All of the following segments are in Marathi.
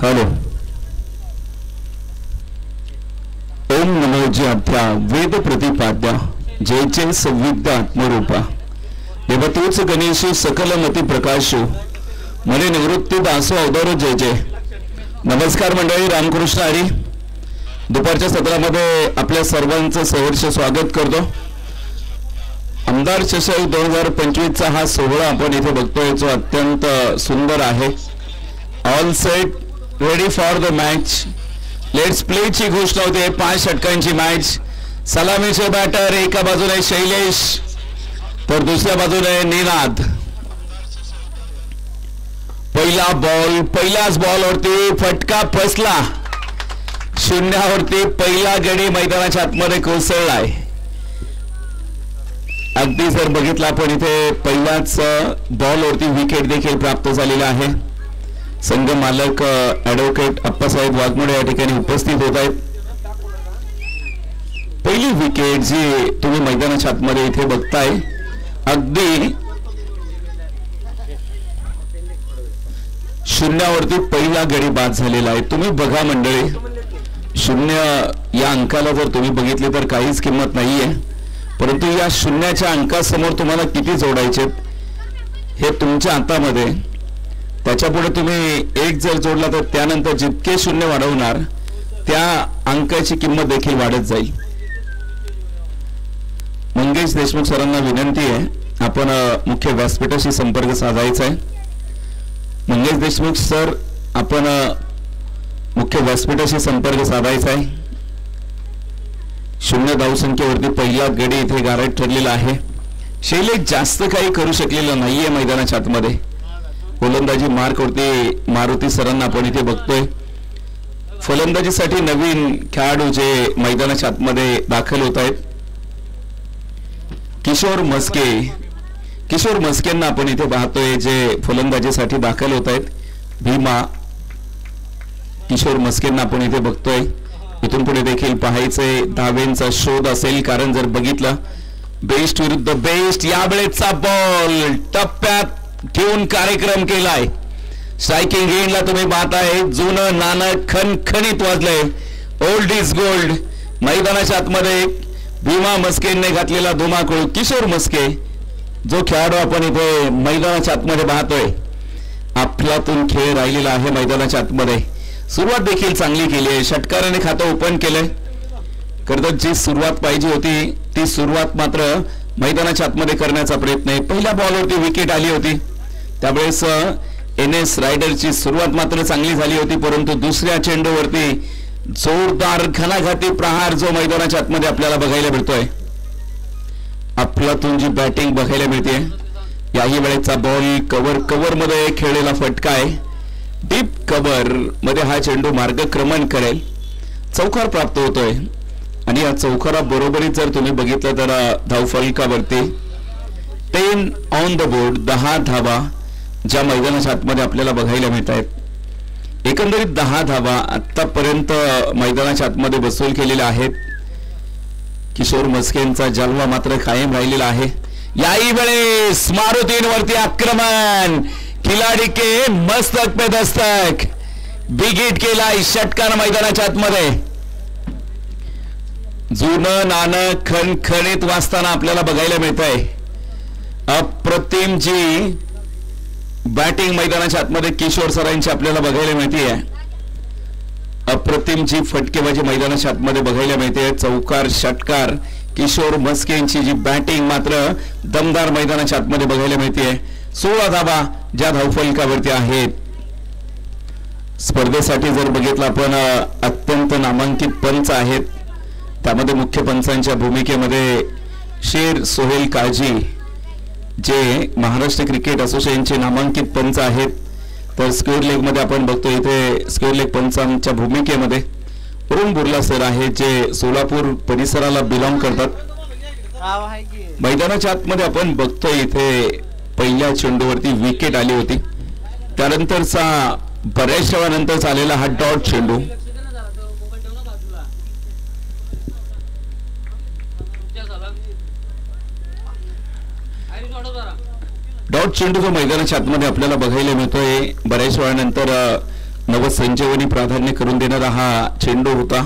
हॅलो. ओम नमो ज्ञात्या वेद प्रतिपाद्या जय जय संविद्या आत्मरूपा देवतूच गणेश सकल मती प्रकाशो मने निवृत्ती दासो अवतारो जय जय. नमस्कार मंडळी, रामकृष्ण हरी. दुपारच्या सत्रामध्ये आपल्या सर्वांचं सहर्ष स्वागत करतो. आमदार चषक 2025चा हा सोहळा आपण इथे बघतोय, जो अत्यंत सुंदर आहे. All set, ready for the match. Let's play ची घोषणा होते. 5 षटकांची मॅच. सलामीचे बॅटर एका बाजूने शैलेश तर दुसऱ्या बाजूने निनाद. पहिला बॉल, पहिल्याच बॉलवरती फटका फसला. शून्यावरती पहिला गडी मैदानाच्या आतमध्ये कोसळलाय. अगदी जर बघितलं आपण इथे पहिल्याच बॉलवरती विकेट देखील प्राप्त झालेला आहे. संघ मालक ॲडव्होकेट अप्पासाहेब वाघमोडे या ठिकाणी उपस्थित होत आहेत. पहिली विकेट जी तुम्ही मैदानाच्या आतमध्ये इथे बघताय, अगदी शून्यावरती पहिला गडी बाद झालेला आहे. तुम्ही बघा मंडळी, शून्य या अंकाला जर तुम्ही बघितले तर काहीच किंमत नाहीये, परंतु या शून्याच्या अंकासमोर तुम्हाला किती जोडायचे हे तुमच्या हातामध्ये. त्याच्यापुढे तुम्ही एक जर जोडला तर त्यानंतर जितके शून्य वाढवणार त्या अंकाची किंमत देखील वाढत जाईल. मंगेश देशमुख सरांना विनंती आहे, आपण मुख्य व्यासपीठाशी संपर्क साधायचा आहे. मंगेश देशमुख सर, आपण मुख्य व्यासपीठाशी संपर्क साधायचा आहे. 0 धावसंख्येवरती पहिला गडी इथे गारठ ठरलेला आहे. शैलेश जास्त काही करू शकलेलं नाहीये मैदानाच्या आतमध्ये. गोलंदाजी मार्कवरती मारुती सरांना आपण इथे बघतोय. फलंदाजीसाठी नवीन खेळाडू जे मैदानाच्या आतमध्ये दाखल होत आहेत, किशोर मस्केंना आपण इथे पाहतोय जे फलंदाजीसाठी दाखल होत आहेत. भीमा किशोर मस्केंना आपण इथे बघतोय. इथून पुढे देखील पाहायचंय धावेंचा शोध असेल, कारण जर बघितलं बेस्ट विरुद्ध बेस्ट. यावेळेचा बॉल टप्प्यात घेऊन कार्यक्रम केलाय. स्ट्रायकिंग एंडला तुम्ही पाहताय जुनं नाणं खणखणीत वाजलंय. Old is gold. मैदानाच्या आतमध्ये भीमा मस्केने घातलेला धुमाकूळ. किशोर मस्के जो खेळाडू आपण इथे मैदानाच्या आतमध्ये पाहतोय, आपल्यातून खेळ राहिलेला आहे मैदानाच्या आतमध्ये. सुरुवात देखील चांगली केली आहे. षटकाराने खातं ओपन केलंय. खरं जी सुरुवात पाहिजे होती ती सुरुवात मात्र मैदानाच्या आतमध्ये करण्याचा प्रयत्न आहे. पहिल्या बॉलवरती विकेट आली होती, त्यावेळेस NS रायडरची सुरुवात मात्र चांगली झाली होती, परंतु दुसऱ्या चेंडूवरती जोरदार घणाघाती प्रहार जो मैदानाच्या आतमध्ये आपल्याला बघायला मिळतोय. आपल्यातून जी बॅटिंग बघायला मिळते. याही वेळेचा बॉल कव्हर मध्ये खेळलेला फटका आहे. डीप कव्हर मध्ये हा चेंडू मार्गक्रमण करेल. चौकार प्राप्त होतोय आणि या चौकारा बरोबरीत जर तुम्ही बघितलं तर धावफलकावरती 10 ऑन द बोर्ड, 10 धावा ज्या मैदानाच्या आतमध्ये आपल्याला बघायला मिळत आहेत. एकंदरीत 10 धावा आतापर्यंत मैदानाच्या आतमध्ये वसूल केलेल्या आहेत. किशोर मस्केंचा जलवा मात्र कायम राहिलेला आहे. याही वेळेस मारुतींवरती आक्रमण. खिलाडी के मस्तक पे दस्तक. बिग हिट केलाय षटकार मैदानाच्या आतमध्ये. जुनं नाणं खणखणीत वाजताना आपल्याला बघायला मिळत आहे. अप्रतिम जी बॅटिंग मैदानाच्या आतमध्ये किशोर सरांची आपल्याला बघायला मिळते. अप्रतिम जी फटकेबाजी मैदानाच्या आतमध्ये बघायला मिळते. चौकार षटकार किशोर मस्केंची जी बॅटिंग मात्र दमदार मैदानाच्या आतमध्ये बघायला मिळते. 16 धावा ज्या धावफलकावरती आहेत. स्पर्धेसाठी जर बघितलं आपण अत्यंत नामांकित पंच आहेत. त्यामध्ये मुख्य पंचांच्या भूमिकेमध्ये शेर सोहेल काजी जे महाराष्ट्र क्रिकेट असोसिएशनचे नामांकित पंच आहेत. तर स्क्वेअर लेग मध्ये आपण बघतो इथे स्क्वेअर लेग पंचांच्या भूमिकेमध्ये अरुण बुर्ला सर आहेत, जे सोलापूर परिसराला बिलॉंग करतात. मैदानाच्या आतमध्ये आपण बघतोय इथे पहिल्या चेंडूवरती विकेट आली होती. त्यानंतरचा बऱ्याच वेळानंतर आलेला हा डॉट चेंडू. डॉट चेंडू जो मैदानाच्या आतमध्ये आपल्याला बघायला मिळतोय. बऱ्याच वेळानंतर नवसंजीवनी प्राधान्य करून देणारा हा चेंडू होता.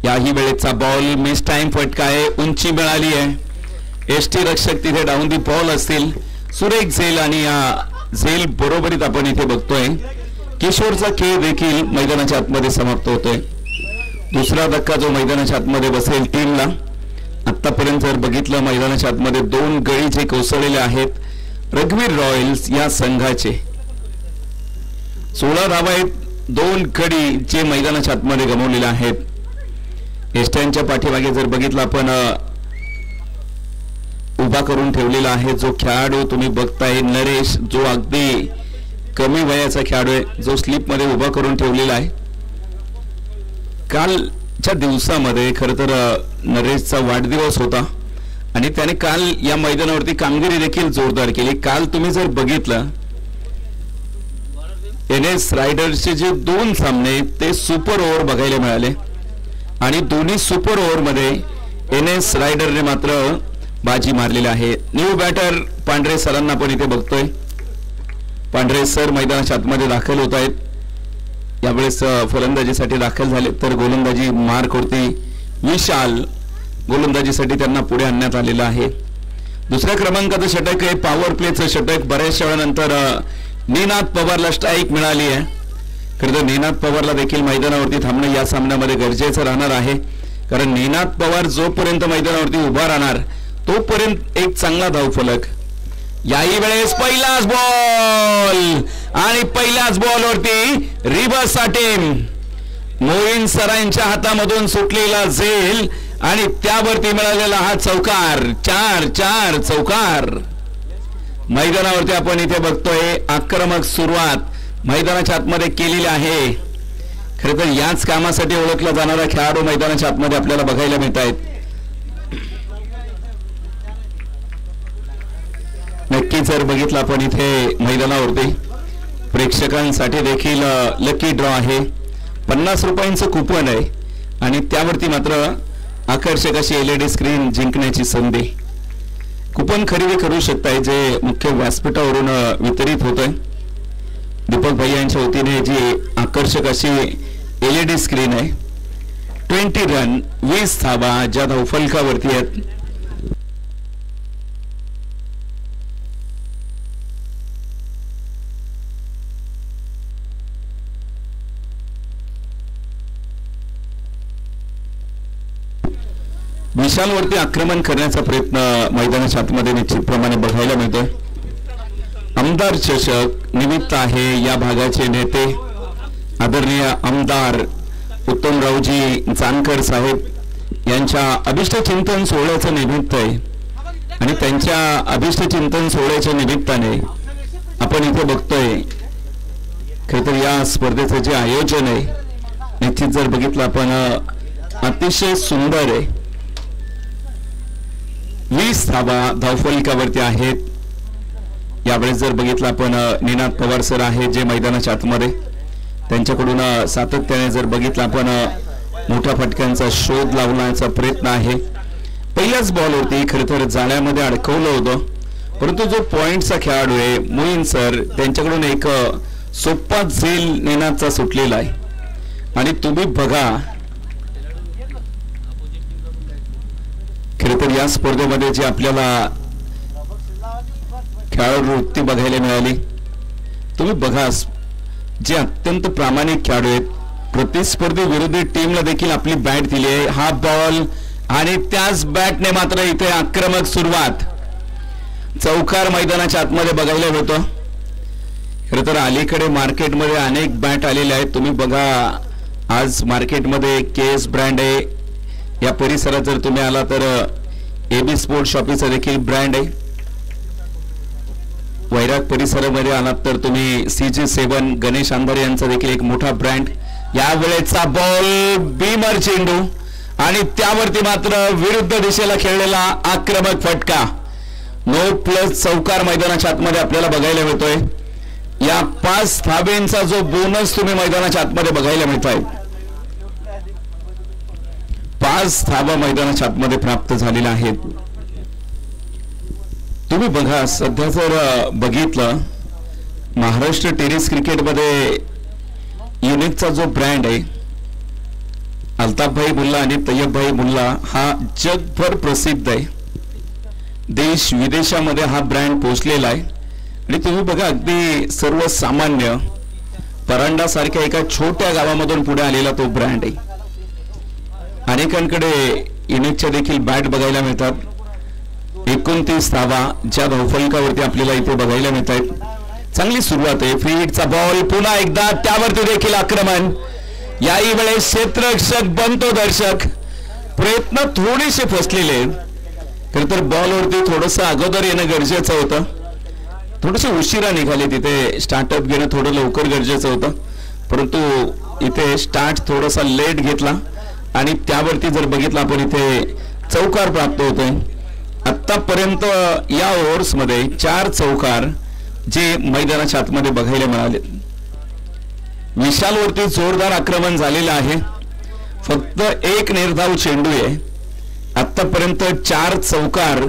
याही वेळेचा बॉल मिस टाइम फटका आहे. उंची मिळाली आहे. एसटी रक्षक तिथे डाऊन दी बॉल असतील. सुरेख झेल आणि या झेल बरोबरीत आपण इथे बघतोय किशोरचा खेळ देखील मैदानाच्या आतमध्ये समाप्त होतोय. दुसरा धक्का जो मैदानाच्या आतमध्ये बसेल टीमला. आतापर्यंत जर बघितलं मैदानाच्या आतमध्ये 2 गडी जे कोसळलेले आहेत रघुवीर रॉयल्स या संघाचे 16 धावा आहेत. 2 गडी जे मैदानाच्या आतमध्ये गमावलेले आहेत. एसट्यांच्या पाठीमागे जर बघितलं आपण उभा करून ठेवलेला आहे जो खेळाडू तुम्ही बघताय नरेश, जो अगदी कमी वयाचा खेळाडू आहे, जो स्लिप मध्ये उभा करून ठेवलेला आहे. कालच्या दिवसामध्ये खर तर नरेशचा वाढदिवस होता आणि त्याने काल या मैदानावरती कामगिरी देखील जोरदार केली. काल तुम्ही जर बघितलं NS रायडर्सचे जे 2 सामने ते सुपर ओव्हर बघायला मिळाले आणि दोन्ही सुपर ओव्हर मध्ये NS रायडरने मात्र बाजी मारलेली आहे. न्यू बॅटर पांढरे सरांना पण इथे बघतोय. पांढरे सर मैदानाच्या आतमध्ये दाखल होत आहेत. यावेळेस फलंदाजीसाठी दाखल झाले तर गोलंदाजी मार्कवरती विशाल गोलंदाजीसाठी त्यांना पुढे आणण्यात आलेलं आहे. दुसऱ्या क्रमांकाचं षटक आहे. पॉवर प्लेचं षटक. बऱ्याचशा वेळानंतर निनाद पवारला स्ट्राईक मिळाली आहे. खरं तर निनाद पवारला देखील मैदानावरती थांबणं या सामन्यामध्ये गरजेचं राहणार आहे. कारण निनाद पवार जोपर्यंत मैदानावरती उभा राहणार तोपर्यंत एक चांगला धावफलक. याही वेळेस पहिलाच बॉल आणि पहिल्याच बॉलवरती रिव्हर्स अटेम्प्ट. मोईन सरांच्या हातामधून सुटलेला झेल आणि त्यावरती मिळालेला हा चौकार. 4 चौकार. मैदानावरती आपण इथे बघतोय आक्रमक सुरुवात मैदानाच्या आतमध्ये केलेली आहे. खरं तर याच कामासाठी ओळखला जाणारा खेळाडू मैदानाच्या आतमध्ये आपल्याला बघायला मिळत आहेत. नक्की जर बघितलं आपण इथे मैदानावरती प्रेक्षकांसाठी देखील लकी ड्रॉ आहे. 50 रुपयांचं कुपन आहे आणि त्यावरती मात्र आकर्षक अशी LED स्क्रीन जिंकण्याची संधी. कुपन खरेदी करू शकताय जे मुख्य व्यासपीठावरून वितरित होत आहे. दीपक भाई यांच्या वतीने जी आकर्षक अशी LED स्क्रीन आहे. 20 रन 20 धावा ज्या धावफलकावरती आहेत. विशालवरती आक्रमण करण्याचा प्रयत्न मैदानाच्या आतमध्ये निश्चितप्रमाणे बघायला मिळतोय. आमदार चषक निमित्त आहे या भागाचे नेते आदरणीय आमदार उत्तमरावजी जानकर साहेब यांच्या अभिष्ट चिंतन सोहळ्याचं निमित्त आहे आणि त्यांच्या अभिष्ट चिंतन सोहळ्याच्या निमित्ताने आपण इथे बघतोय. खरं तर या स्पर्धेचं जे आयोजन आहे निश्चित जर बघितलं आपण अतिशय सुंदर आहे. 20 धावा धावफलकावरती आहेत. यावेळेस जर बघितलं आपण निनाद पवार सर आहे जे मैदानाच्या आतमध्ये त्यांच्याकडून सातत्याने जर बघितलं आपण मोठ्या फटक्यांचा शोध लावण्याचा प्रयत्न आहे. पहिल्याच बॉलवरती खरं तर जाळ्यामध्ये अडकवलं होतं परंतु जो पॉइंटचा खेळाडू आहे मोईन सर त्यांच्याकडून एक सोपा झेल निनादचा सुटलेला आहे आणि तुम्ही बघा खरं तर या स्पर्धेमध्ये जे आपल्याला खेळाडू वृत्ती बघायला मिळाली. तुम्ही बघा जे अत्यंत प्रामाणिक खेळाडू आहेत. प्रतिस्पर्धी विरोधी टीमला देखील आपली बॅट दिली आहे. हा बॉल आणि त्याच बॅटने मात्र इथे आक्रमक सुरुवात. चौकार मैदानाच्या आतमध्ये बघायला मिळतो. खरं तर अलीकडे मार्केटमध्ये अनेक बॅट आलेले आहेत. तुम्ही बघा आज मार्केटमध्ये KS ब्रँड आहे. या परिसरात जर तुम्ही आला तर AB स्पोर्ट्स शॉपीचा देखील ब्रँड आहे. वैराग परिसरामध्ये आलात तर तुम्ही CG7 गणेश अंधारे यांचा देखील एक मोठा ब्रँड. यावेळेचा बॉल बीमर चेंडू आणि त्यावरती मात्र विरुद्ध दिशेला खेळलेला आक्रमक फटका. 9+ चौकार मैदानाच्या आतमध्ये आपल्याला बघायला मिळतोय. या 5 धाब्यांचा जो बोनस तुम्ही मैदानाच्या आतमध्ये बघायला मिळतोय. 5 धाबा मैदानाच्या आतमध्ये प्राप्त झालेल्या आहेत. तुम्ही बघा सध्या जर बघितलं महाराष्ट्र टेनिस क्रिकेटमध्ये युनिकचा जो ब्रँड आहे अल्ताफ भाई मुल्ला आणि तय्यब भाई मुल्ला हा जगभर प्रसिद्ध आहे. देश विदेशामध्ये हा ब्रँड पोहोचलेला आहे. आणि तुम्ही बघा अगदी सर्वसामान्य परांडा सारख्या एका छोट्या गावामधून पुढे आलेला तो ब्रँड आहे. अनेकांकडे युनिकच्या देखील बॅट बघायला मिळतात. 29 धावा ज्या धावफलकावरती आपल्याला इथे बघायला मिळत आहेत. चांगली सुरुवात आहे. फ्री हिटचा बॉल पुन्हा एकदा त्यावरती देखील आक्रमण. याही वेळेस क्षेत्ररक्षक बनतो दर्शक. प्रयत्न थोडेसे फसलेले. खरं तर बॉलवरती थोडंसं अगोदर येणं गरजेचं होतं. थोडेसे उशिरा निघाले. तिथे स्टार्टअप घेणं थोडं लवकर गरजेचं होतं. परंतु इथे स्टार्ट थोडासा लेट घेतला आणि त्यावरती जर बघितलं आपण इथे चौकार प्राप्त होतोय. आतापर्यंत या ओव्हर्समध्ये 4 चौकार जे मैदानाच्या आतमध्ये बघायला मिळाले. विशालवरती जोरदार आक्रमण झालेलं आहे. फक्त एक निर्धाव चेंडू आहे. आतापर्यंत 4 चौकार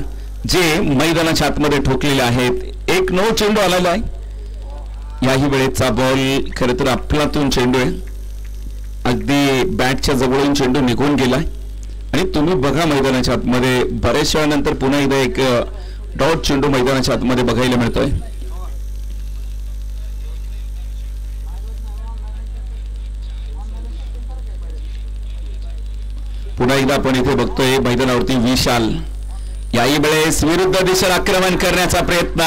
जे मैदानाच्या आतमध्ये ठोकलेले आहेत. 1-9 चेंडू आलेला आहे. याही वेळेचा बॉल खरं तर अफलातून चेंडू आहे. अगदी बॅटच्या जवळून चेंडू निघून गेलाय आणि तुम्ही बघा मैदानाच्या आतमध्ये बऱ्याच वेळानंतर पुन्हा एकदा एक डॉट चेंडू मैदानाच्या आतमध्ये बघायला मिळतोय. पुन्हा एकदा आपण इथे बघतोय मैदानावरती विशाल. याही वेळेस विरुद्ध दिशेला आक्रमण करण्याचा प्रयत्न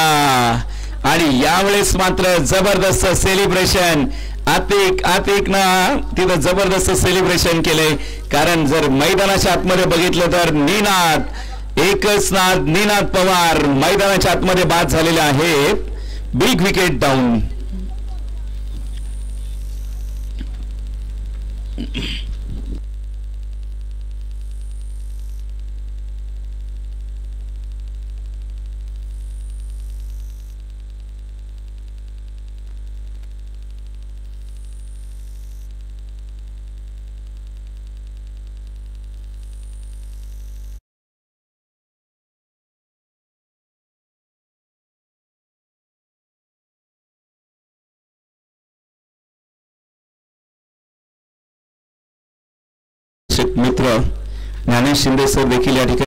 आणि यावेळेस मात्र जबरदस्त सेलिब्रेशन. आतिक ना तिथं जबरदस्त सेलिब्रेशन केले. कारण जर मैदानाच्या आतमध्ये बघितलं तर निनाद एकच नाद निनाद पवार मैदानाच्या आतमध्ये बाद झालेले आहेत. Big wicket down. मित्र ज्ञानेश शिंदे सर देखील या ठिकाणी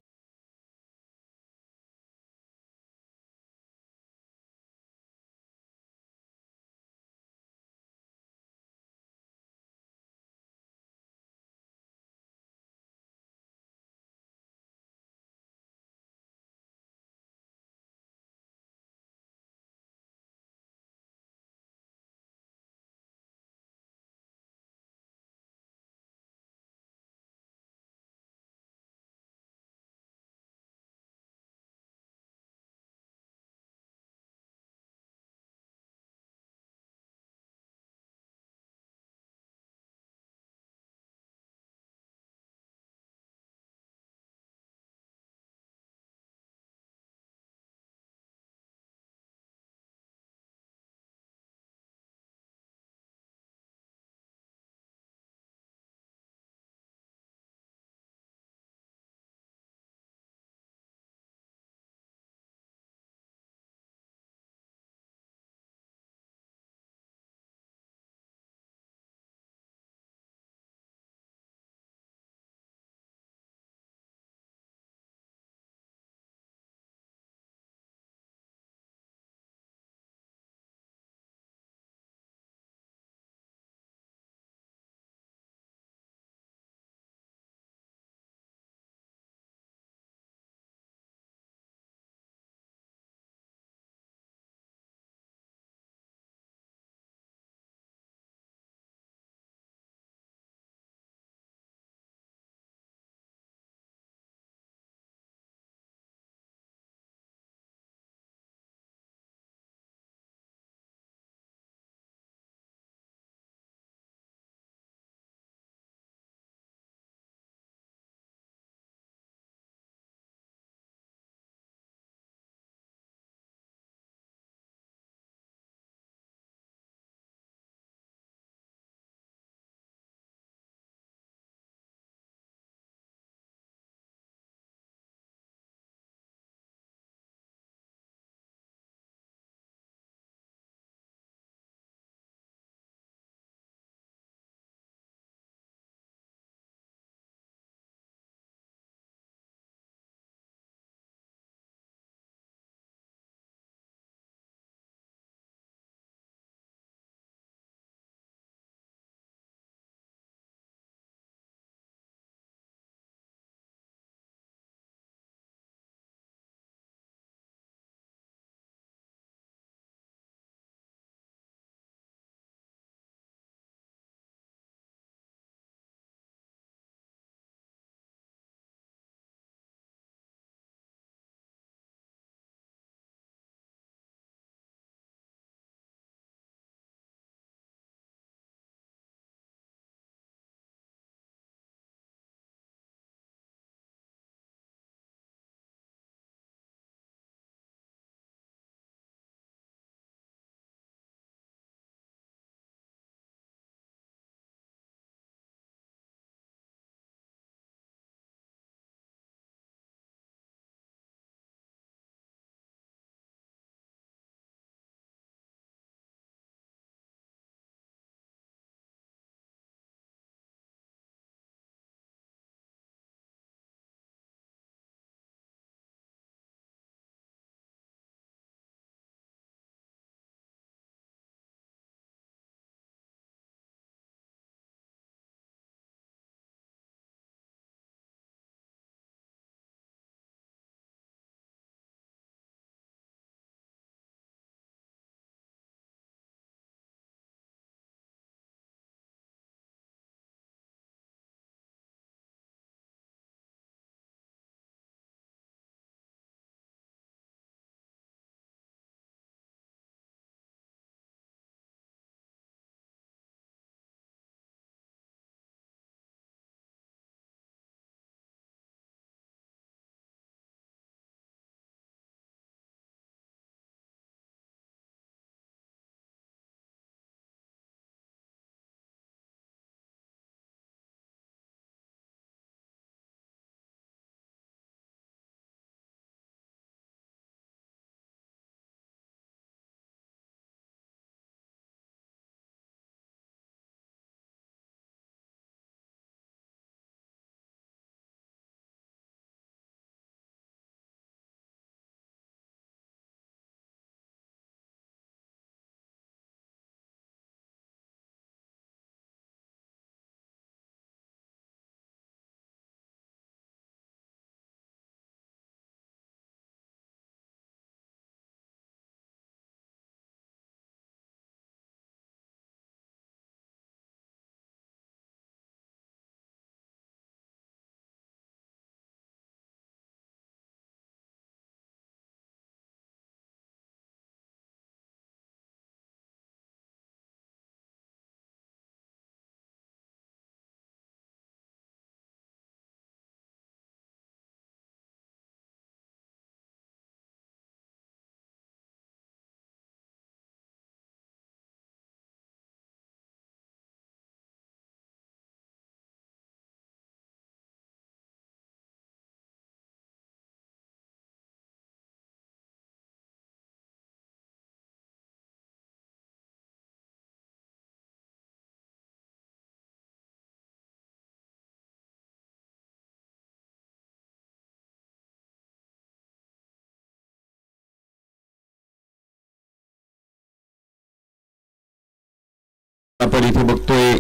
आपण इथे बघतोय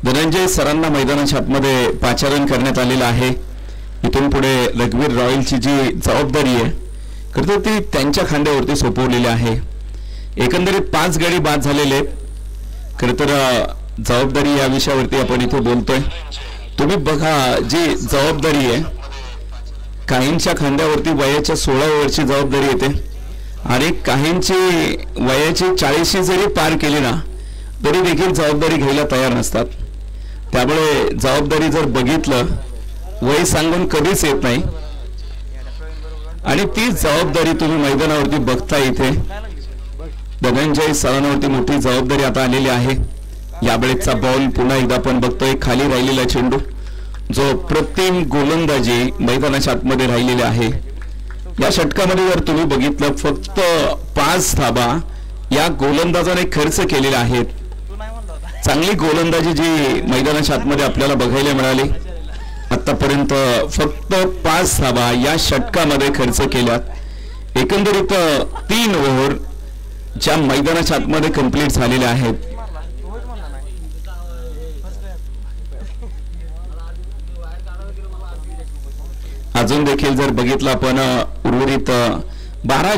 धनंजय सरांना मैदानाच्या आतमध्ये पाचारण करण्यात आलेलं आहे. इथून पुढे रघुवीर रॉयलची जी जबाबदारी आहे खरं तर ती त्यांच्या खांद्यावरती सोपवलेली आहे. एकंदरीत 5 गडी बाद झालेले आहेत. खरं तर जबाबदारी या विषयावरती आपण इथे बोलतोय. तुम्ही बघा जी जबाबदारी आहे काहींच्या खांद्यावरती वयाच्या 16 वर्षी जबाबदारी येते आणि काहींची वयाची 40 जरी पार केली ना तरी देखील जबाबदारी घ्यायला तयार नसतात. त्यामुळे जबाबदारी जर बघितलं वय सांगून कधीच येत नाही आणि ती जबाबदारी तुम्ही मैदानावरती बघता. इथे धनंजय सरांवरती मोठी जबाबदारी आता आलेली आहे. यावेळेचा बॉल पुन्हा एकदा आपण बघतोय खाली राहिलेला चेंडू जो प्रतिम गोलंदाजी मैदानाच्या आतमध्ये राहिलेले आहे. या षटकामध्ये जर तुम्ही बघितलं फक्त 5 धाबा या गोलंदाजाने खर्च केलेल्या आहेत. चांगली गोलंदाजी जी मैदानाच्या आतमध्ये आपल्याला बघायला मिळाली. आतापर्यंत फक्त 5 धाबा या षटकामध्ये खर्च केल्यात. एकंदरीत 3 ओव्हर ज्या मैदानाच्या आतमध्ये कंप्लीट झालेल्या आहेत. अजून देखील जर बघितलं आपण उर्वरित 12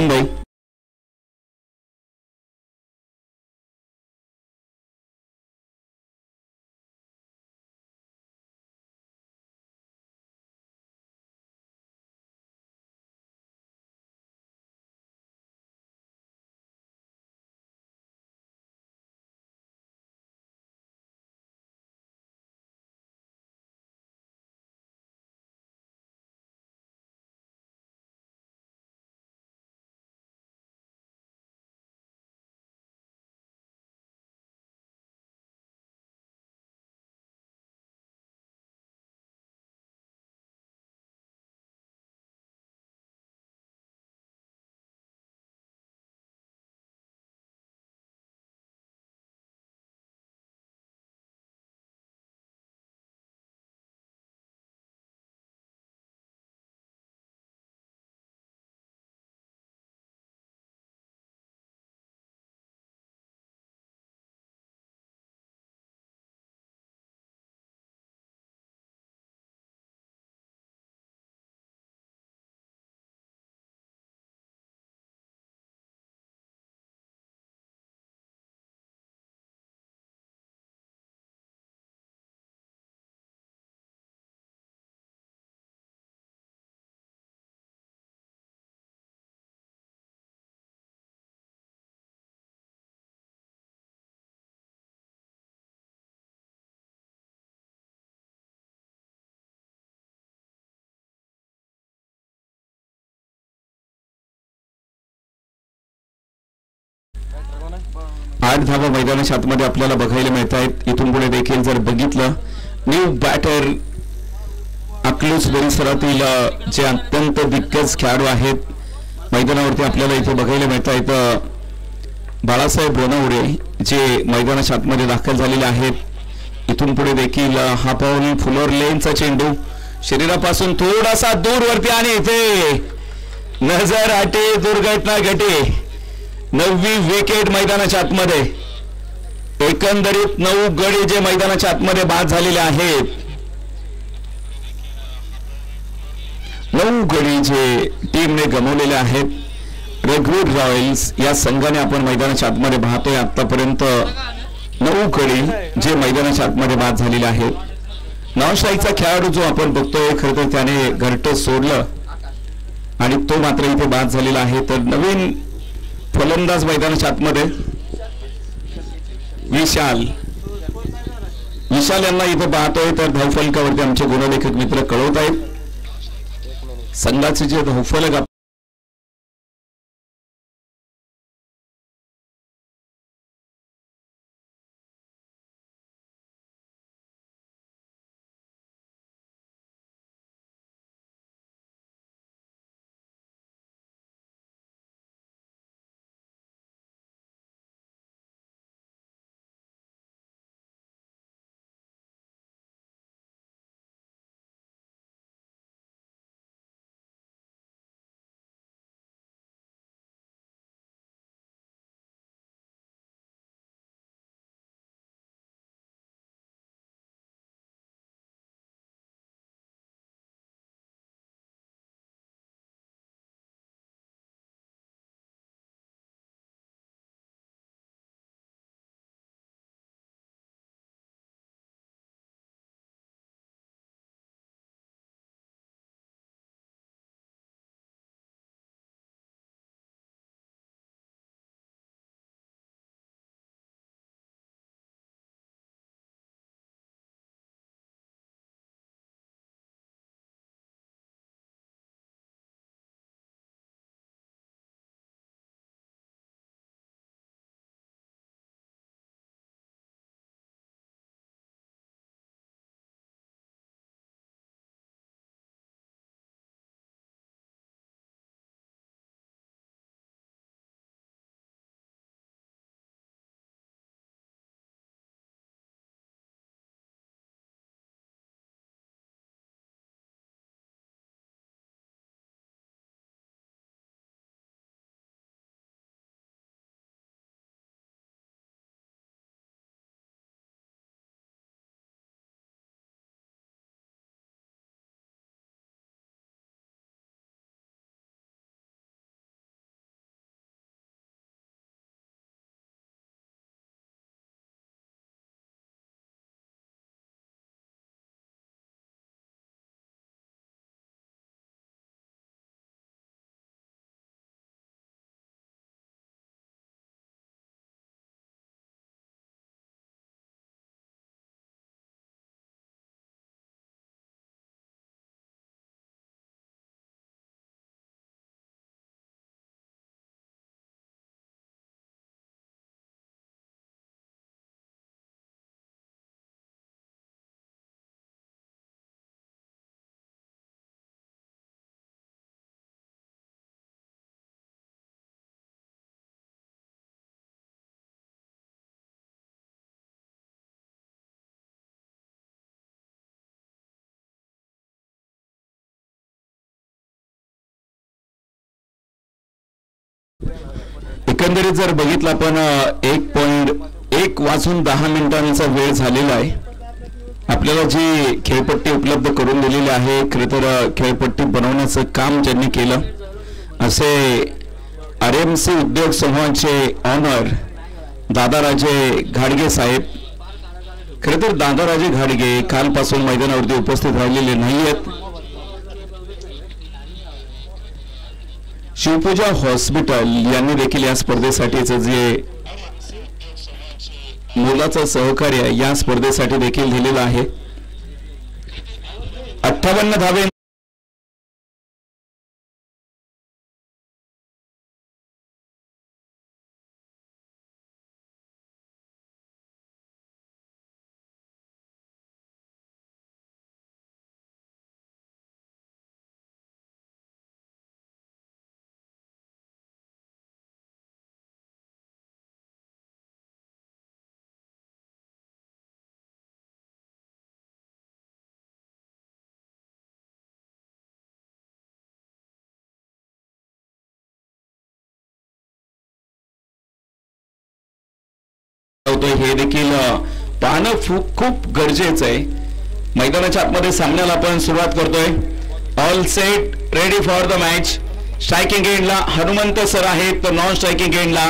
भाई. आठ धावा मैदानाच्या आतमध्ये आपल्याला बघायला मिळत आहेत. इथून पुढे देखील जर बघितलं न्यू बॅटर अकलूज परिसरातील जे अत्यंत दिग्गज खेळाडू आहेत मैदानावरती आपल्याला इथे बघायला मिळत आहेत. बाळासाहेब बोनावडे जे मैदानाच्या आतमध्ये दाखल झालेले आहेत. इथून पुढे देखील हा पाऊल फुलोर लेनचा चेंडू शरीरापासून थोडासा दूरवरती आणि इथे नजर आटे दुर्घटना घटे. 9वी विकेट मैदानाच्या आतमध्ये. एकंदरीत 9 गडी जे मैदानाच्या आतमध्ये बाद झालेले आहेत. 9 गडी जे टीमने गमावलेले आहेत. रघुवीर रॉयल्स या संघाने आपण मैदानाच्या आतमध्ये पाहतोय. आतापर्यंत 9 गडी जे मैदानाच्या आतमध्ये बाद झालेले आहेत. नवशाहीचा खेळाडू जो आपण बघतोय खरं तर त्याने घरटं सोडलं आणि तो मात्र इथे बाद झालेला आहे. तर नवीन फलंदाज मैदानाच्या आतमध्ये विशाल यांना इथे पाहतोय. तर धावफलकावरती आमचे गुणलेखक मित्र कळवत आहेत संघाचे जे धावफलक एकंदरीत जर बघितलं आपण 1.1 वाजून 10 मिनिटांचा वेळ झालेला आहे. आपल्याला जी खेळपट्टी उपलब्ध करून दिलेली आहे, खरं तर खेळपट्टी बनवण्याचं काम ज्यांनी केलं असे RMC उद्योग समूहाचे ऑनर दादाराजे घाडगे साहेब. खरं तर दादाराजे घाडगे कालपासून मैदानावरती उपस्थित राहिलेले नाही आहेत. शिवपूजा हॉस्पिटल यांनी देखील या स्पर्धेसाठीचं जे मोलाचं सहकार्य या स्पर्धेसाठी देखील दिलेलं आहे. 58 धावे हे देखील पाहणं खूप गरजेचं आहे. मैदानाच्या आतमध्ये सामन्याला आपण सुरुवात करतोय. All set, ready for the match. Striking एंडला हनुमंत सर आहेत, तर नॉन स्ट्रायकिंग एंडला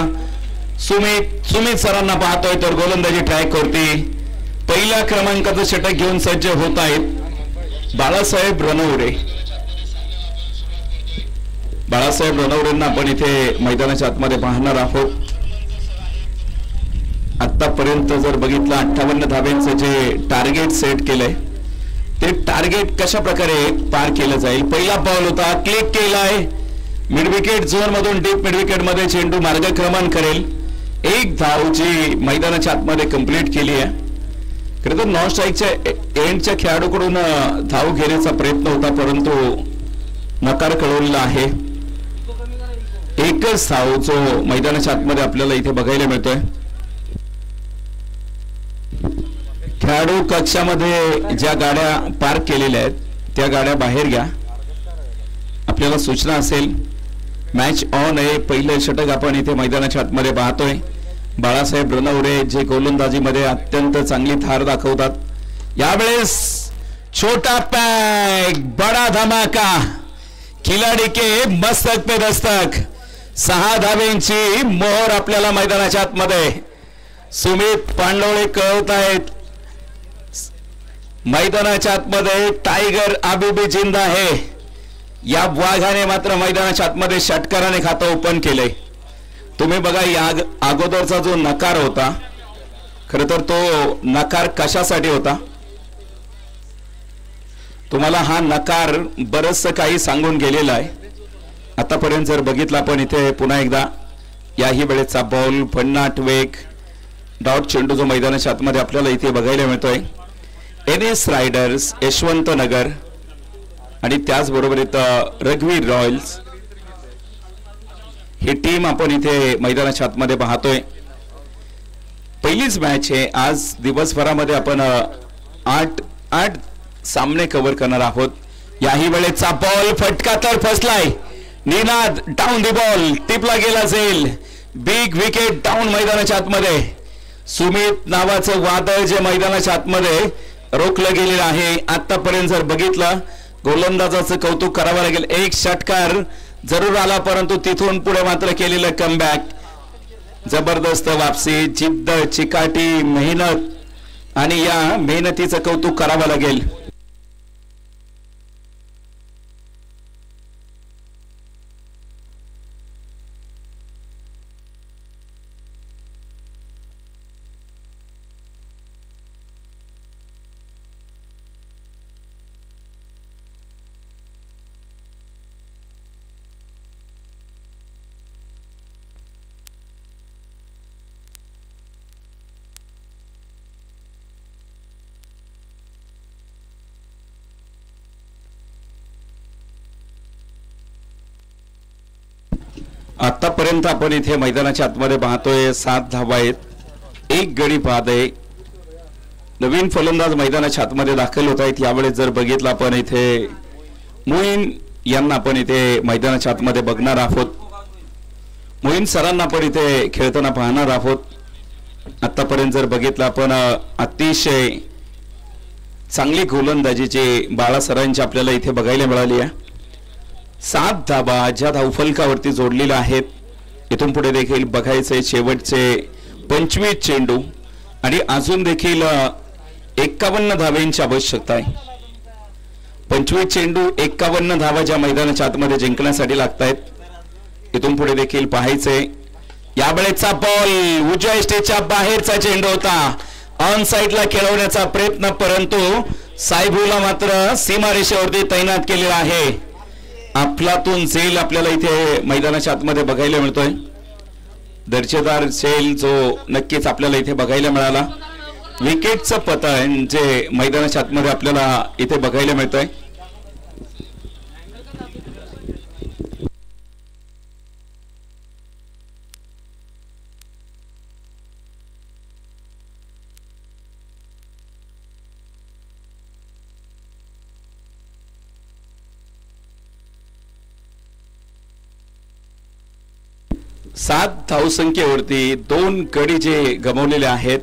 सुमित सरांना पाहतोय, तर गोलंदाजी ट्रॅक करते. पहिल्या क्रमांकाचं षटक घेऊन सज्ज होत आहेत बाळासाहेब रणवरे. बाळासाहेब रणवरेंना आपण इथे मैदानाच्या आतमध्ये पाहणार आहोत. आतापर्यंत जर बघितलं 58 धाब्यांचं जे टार्गेट सेट केलंय ते टार्गेट कशा प्रकारे पार केलं जाईल. पहिला बॉल होता, क्लिक केलाय मिड विकेट झोन मधून डीप मिड विकेट मध्ये चेंडू मार्गक्रमण करेल. एक धाव जी मैदानाच्या आतमध्ये कंप्लीट केली आहे. खरं तर नॉन स्ट्राईकच्या एंडच्या खेळाडूकडून धाव घेण्याचा प्रयत्न होता, परंतु नकार कळवलेला आहे. एकच धाव जो मैदानाच्या आतमध्ये आपल्याला इथे बघायला मिळतोय. खेळाडू कक्षामध्ये ज्या गाड्या पार्क केलेल्या आहेत त्या गाड्या बाहेर घ्या. आपल्याला सूचना असेल मॅच ऑन आहे. पहिलं षटक आपण इथे मैदानाच्या आतमध्ये पाहतोय. बाळासाहेब रणवरे जे गोलंदाजीमध्ये अत्यंत चांगली धार दाखवतात. यावेळेस छोटा पॅक बडा धमाका, खिलाडी के मस्तक पे दस्तक. 6 धावेंची मोहर आपल्याला मैदानाच्या आतमध्ये सुमित पांडवळे कळवत आहेत. मैदानाच्या आतमध्ये टायगर अभी भी जिंदा आहे. या वाघाने मात्र मैदानाच्या आतमध्ये षटकाराने खातं ओपन केलंय. तुम्ही बघा या अगोदरचा जो नकार होता, खरं तर तो नकार कशासाठी होता तुम्हाला हा नकार बरंचसं काही सांगून गेलेला आहे. आतापर्यंत जर बघितलं आपण इथे पुन्हा एकदा याही वेळेचा बॉल भन्नाट वेग डॉट चेंडू जो मैदानाच्या आतमध्ये आपल्याला इथे बघायला मिळतोय. NS रायडर्स यशवंत नगर आणि त्याचबरोबर इथं रघुवीर रॉयल्स ही टीम आपण इथे मैदानाच्या आतमध्ये पाहतोय. पहिलीच मॅच आहे आज. दिवसभरामध्ये आपण 8 सामने कव्हर करणार आहोत. याही वेळेचा बॉल फटका तर फसलाय. निनाद डाऊन दी बॉल टिपला गेला जाईल. बिग विकेट डाऊन मैदानाच्या आतमध्ये. सुमित नावाचं वादळ जे मैदानाच्या आतमध्ये रोखलं गेलेलं आहे. आतापर्यंत जर बघितलं गोलंदाजाचं कौतुक करावं लागेल. एक षटकार जरूर आला, परंतु तिथून पुढे मात्र केलेलं कमबॅक, जबरदस्त वापसी, जिद्द, चिकाटी, मेहनत आणि या मेहनतीचं कौतुक करावं लागेल. आतापर्यंत आपण इथे मैदानाच्या आतमध्ये पाहतोय 7 धावा आहेत, 1 गडी बाद आहे. नवीन फलंदाज मैदानाच्या आतमध्ये दाखल होत आहेत. यावेळेस जर बघितलं आपण इथे मोईन यांना आपण इथे मैदानाच्या आतमध्ये बघणार आहोत. मोहीन सरांना पण इथे खेळताना पाहणार आहोत. आतापर्यंत जर बघितलं आपण अतिशय चांगली गोलंदाजीची बाळा सरांची आपल्याला इथे बघायला मिळाली आहे. 7 धाबा ज्या धावफलकावरती जोडलेल्या आहेत. इथून पुढे देखील बघायचे शेवटचे 25 चेंडू आणि अजून देखील 51 धावांची आवश्यकता आहे. 25 चेंडू 51 धावा ज्या मैदानाच्या आतमध्ये जिंकण्यासाठी लागत आहेत. इथून पुढे देखील पाहायचे. यावेळेचा बॉल उजव्या स्टेजच्या बाहेरचा चेंडू होता. ऑन साइडला खेळवण्याचा प्रयत्न, परंतु साहेबूला मात्र सीमारेषेवरती तैनात केलेला आहे. अफलातून झेल आपल्याला इथे मैदानाच्या आतमध्ये बघायला मिळतोय. दर्जेदार झेल जो नक्कीच आपल्याला इथे बघायला मिळाला. विकेटचं पतन जे मैदानाच्या आतमध्ये आपल्याला इथे बघायला मिळतंय. सात धावसंख्येवरती 2 गडी जे गमावलेले आहेत.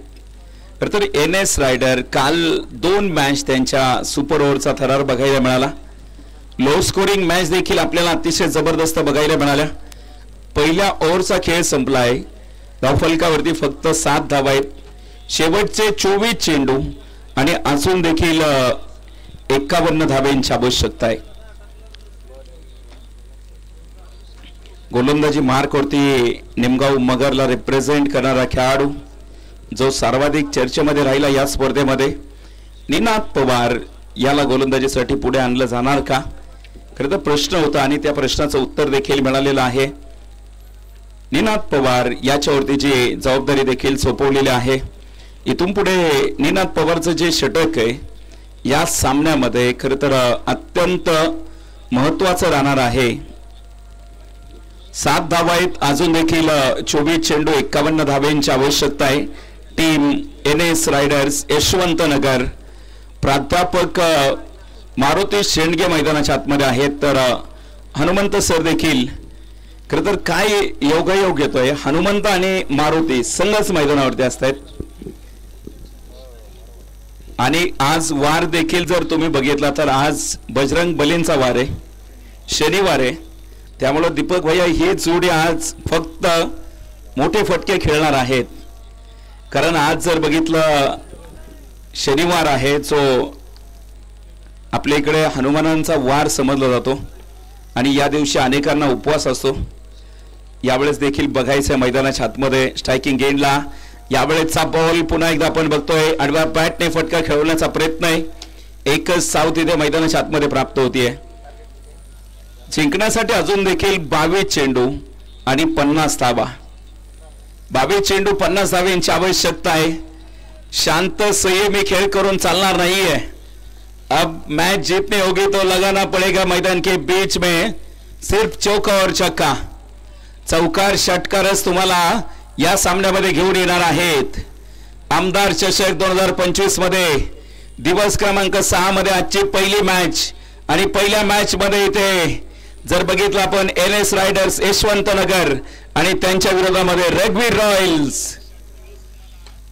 तर NS रायडर काल 2 मॅच त्यांच्या सुपर ओव्हरचा थरार बघायला मिळाला. लो स्कोरिंग मॅच देखील आपल्याला अतिशय जबरदस्त बघायला मिळाल्या. पहिल्या ओव्हरचा खेळ संपलाय. धावफलकावरती फक्त 7 धावा आहेत. शेवटचे 24 चेंडू आणि अजून देखील 51 धावांची आवश्यकता आहे. गोलंदाजी मार्कवरती निमगाव मगरला रिप्रेझेंट करणारा खेळाडू जो सर्वाधिक चर्चेमध्ये राहिला या स्पर्धेमध्ये, निनाद पवार याला गोलंदाजीसाठी पुढे आणलं जाणार का? खरं तर प्रश्न होता आणि त्या प्रश्नाचं उत्तर देखील मिळालेलं आहे. निनाद पवार याच्यावरती जी जबाबदारी देखील सोपवलेली आहे. इथून पुढे निनाद पवारचं जे षटक आहे या सामन्यामध्ये खरं तर अत्यंत महत्त्वाचं राहणार आहे. 7 धावा आहेत. अजून देखील 24 चेंडू 51 धावांची आवश्यकता आहे. टीम NS रायडर्स यशवंतनगर, प्राध्यापक मारुती शेंडगे मैदानाच्या आतमध्ये आहेत. तर हनुमंत सर देखील खरं तर काय योगायोग येतोय. हनुमंत आणि मारुती संघच मैदानावरती असतात आणि आज वार देखील जर तुम्ही बघितला तर आज बजरंग बलींचा वार आहे, शनिवार आहे. त्यामुळे दीपक भैया ही जोडी आज फक्त मोठे फटके खेळणार आहेत. कारण आज जर बघितलं शनिवार आहे जो आपल्या इकडे हनुमानांचा वार समजला जातो आणि या दिवशी अनेकांना उपवास असतो. यावेळेस देखील बघायचं मैदानाच्या आतमध्ये स्ट्रायकिंग गेंडला यावेळेसचा बॉल पुन्हा एकदा आपण बघतोय. आडव्या बॅटने फटका खेळवण्याचा प्रयत्न आहे. एकच साव तिथे मैदानाच्या आतमध्ये प्राप्त होतीये. जिंकण्यासाठी अजून देखील 22 चेंडू आणि 50 धावा. 22 चेंडू 50 धावांची आवश्यकता आहे. शांत संयमी खेळ करून चालणार नाहीये. अब मैच जीतनी होगी तो लगाना पड़ेगा मैदान के बीच में सिर्फ चौका और छक्का. चौकार षटकारच तुम्हाला या सामन्यामध्ये घेऊन येणार आहेत. आमदार चषक 2025 मध्ये दिवस क्रमांक 6 मध्ये आजची पहिली मॅच आणि पहिल्या मॅच मध्ये इथे जर बघितलं आपण NS रायडर्स यशवंतनगर आणि त्यांच्या विरोधामध्ये रघुवीर रॉयल्स.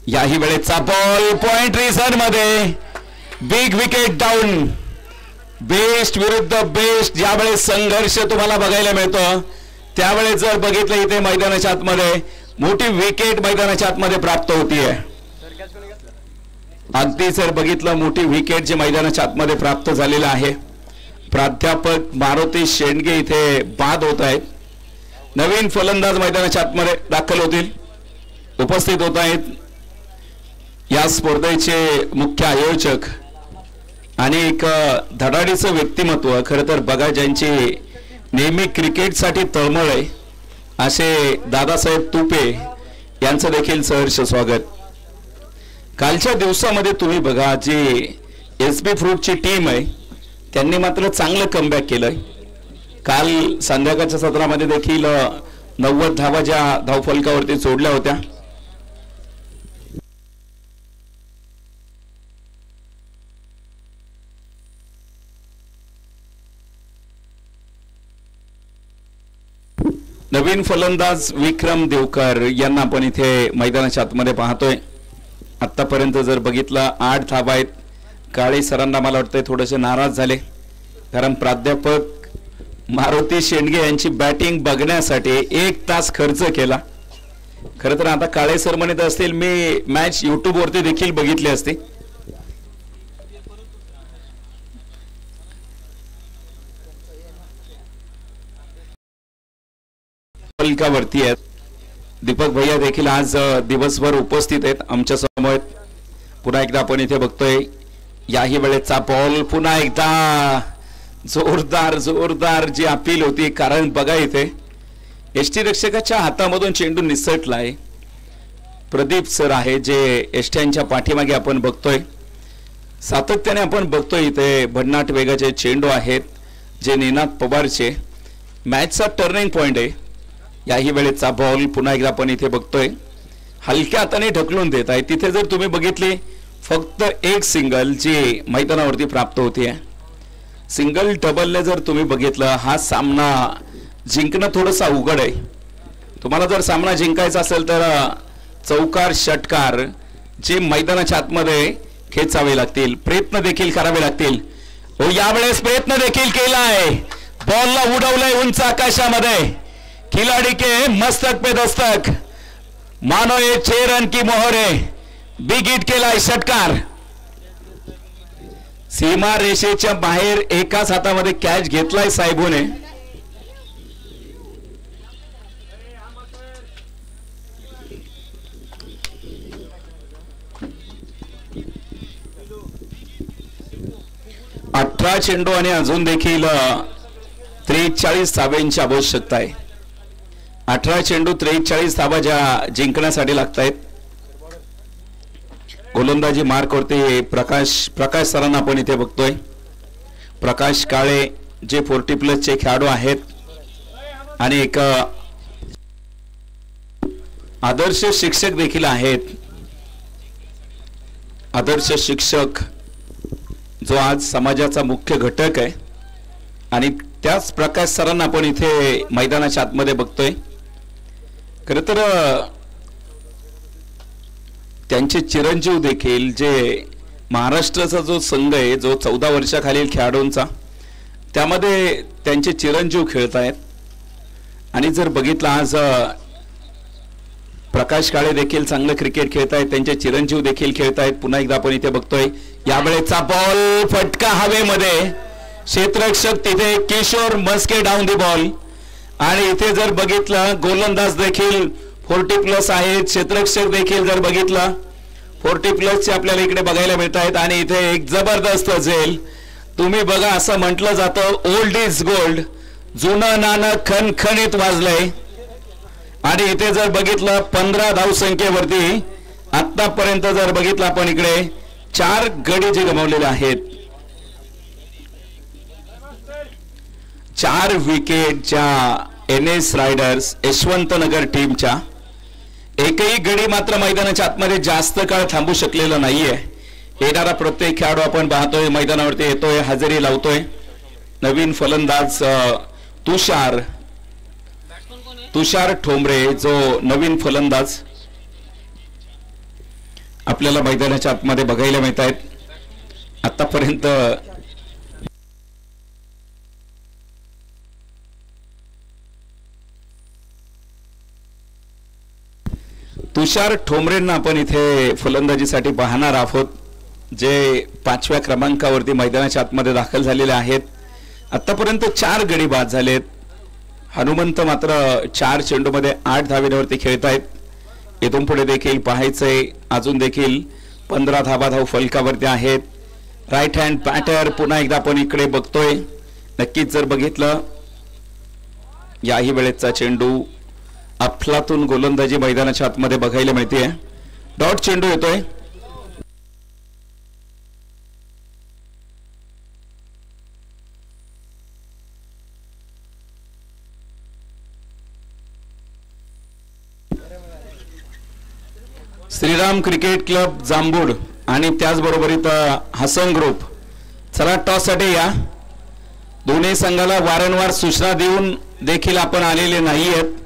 याही वेळेचा बॉल पॉइंट रिझन मध्ये बिग विकेट डाऊन. बेस्ट विरुद्ध बेस्ट ज्यावेळेस संघर्ष तुम्हाला बघायला मिळतो त्यावेळेस जर बघितलं इथे मैदानाच्या आतमध्ये मोठी विकेट मैदानाच्या आतमध्ये प्राप्त होतीये. अगदी जर बघितलं मोठी विकेट जी मैदानाच्या आतमध्ये प्राप्त झालेला आहे. प्राध्यापक मारुती शेंडगे इथे बाद होत आहेत. नवीन फलंदाज मैदानाच्या आतमध्ये दाखल होतील, उपस्थित होत आहेत. या स्पर्धेचे मुख्य आयोजक आणि एक धडाडीचं व्यक्तिमत्व खरं तर बघा ज्यांची नेहमी क्रिकेटसाठी तळमळ आहे असे दादासाहेब तुपे यांचं देखील सहर्ष स्वागत. कालच्या दिवसामध्ये तुम्ही बघा जी SB फ्रूटची टीम आहे त्यांनी मात्र चांगलं कमबॅक केलंय. काल संध्याकाळच्या सत्रामध्ये देखील 90 धावा ज्या धावफलकावरती जोडल्या होत्या. नवीन नवीन फलंदाज विक्रम देवकर यांना आपण इथे मैदानाच्या आतमध्ये पाहतोय. आतापर्यंत जर बघितलं 8 धावा आहेत. काळे सरांना मला वाटतंय थोडेसे नाराज झाले, कारण प्राध्यापक मारुती शेंडगे यांची बॅटिंग बघण्यासाठी 1 तास खर्च केला. खरं तर आता काळे सर म्हणत असतील मी मॅच YouTube वरती देखील बघितली असते. वरती आहेत. दीपक भैया देखील आज दिवसभर उपस्थित आहेत आमच्या समोर. पुन्हा एकदा आपण इथे बघतोय याही वेळेचा बॉल पुन्हा एकदा जोरदार जोरदार जी अपील होती, कारण बघा इथे एसटी रक्षकाच्या हातामधून चेंडू निसटलाय. प्रदीप सर आहे जे एसटीच्या पाठीमागे आपण बघतोय. सातत्याने आपण बघतोय इथे भन्नाट वेगाचे चेंडू आहेत जे निनाद पवारचे. मॅचचा टर्निंग पॉइंट आहे. याही वेळेचा बॉल पुन्हा एकदा आपण इथे बघतोय हलक्या हाताने ढकलून देत आहे. तिथे जर तुम्ही बघितले फक्त एक सिंगल जी मैदानावरती प्राप्त होते. सिंगल डबलने जर तुम्ही बघितलं हा सामना जिंकणं थोडंसं अवघड आहे. तुम्हाला जर सामना जिंकायचा असेल तर चौकार षटकार जे मैदानाच्या आतमध्ये खेचावे लागतील, प्रयत्न देखील करावे लागतील. हो, यावेळेस प्रयत्न देखील केला आहे. बॉलला उडवलंय उंच आकाशामध्ये. खिलाड़ी के मस्तक पे दस्तक, मानो ये 6 रन की मोहर है. बिग हिट केलाय षटकार. सीमा रेषेच्या बाहेर एकाच हातामध्ये कॅच घेतलाय साहेबूने. अठरा चेंडू आणि अजून देखील 43 धावांची आवश्यकता आहे. 18 चेंडू 43 धावा ज्या जिंकण्यासाठी लागत आहेत. गोलंदाजी मार्क वरती प्रकाश सरांना आपण इथे बघतोय. प्रकाश काळे जे 40+ चे खेळाडू आहेत आणि एक आदर्श शिक्षक देखील आहेत. आदर्श शिक्षक जो आज समाजाचा मुख्य घटक आहे आणि त्याच प्रकाश सरांना आपण इथे मैदानाच्या आतमध्ये बघतोय. खरं तर त्यांचे चिरंजीव देखील जे महाराष्ट्राचा जो संघ आहे जो 14 वर्षाखालील खेळाडूंचा, त्यामध्ये त्यांचे चिरंजीव खेळत आहेत. आणि जर बघितलं आज प्रकाश काळे देखील चांगलं क्रिकेट खेळत आहेत, त्यांचे चिरंजीव देखील खेळत आहेत. पुन्हा एकदा आपण इथे बघतोय यावेळेचा बॉल फटका हवेमध्ये. क्षेत्ररक्षक तिथे Kishor Maske down the ball. आणि इथे जर बघितलं गोलंदाज देखील 40+ आहेत. क्षेत्ररक्षक देखील जर बघितलं 40+ चे आपल्याला इकडे बघायला मिळत आहेत. आणि इथे एक जबरदस्त झेल. तुम्ही बघा असं म्हटलं जातं ओल्ड इज गोल्ड, जुनं नाणं खणखणीत वाजलंय. आणि इथे जर बघितलं 15 धावसंख्येवरती आतापर्यंत जर बघितलं आपण इकडे 4 गडी जे गमावलेले आहेत. 4 विकेट ज्या NS रायडर्स यशवंतनगर टीमच्या. एकही गडी मात्र मैदानाच्या आतमध्ये जास्त काळ थांबू शकलेला नाहीये. येणारा प्रत्येक खेळाडू आपण पाहतोय मैदानावरती येतोय, हजेरी लावतोय. नवीन फलंदाज तुषार ठोंबरे जो नवीन फलंदाज आपल्याला मैदानाच्या आतमध्ये बघायला मिळत आहेत. आतापर्यंत तुषार ठोंबरेंना आपण इथे फलंदाजीसाठी पाहणार आहोत, जे 5व्या क्रमांकावरती मैदानाच्या आतमध्ये दाखल झालेले आहेत. आतापर्यंत 4 गडी बाद झालेत. हनुमंत मात्र 4 चेंडूमध्ये 8 धावेवरती खेळत आहेत. इथून पुढे देखील पाहायचंय अजून देखील 15 धाव फलकावरती आहेत. राईट हँड बॅटर पुन्हा एकदा आपण इकडे बघतोय. नक्कीच जर बघितलं याही वेळेचा चेंडू अफलातून गोलंदाजी मैदानाच्या आतमध्ये बघायला मिळते. डॉट चेंडू येतोय. श्रीराम क्रिकेट क्लब जांभूड आणि त्याचबरोबर इथं हसन ग्रुप. चला टॉस साठी या. दोन्ही संघाला वारंवार सूचना देऊन देखील आपण आलेले नाहीयेत.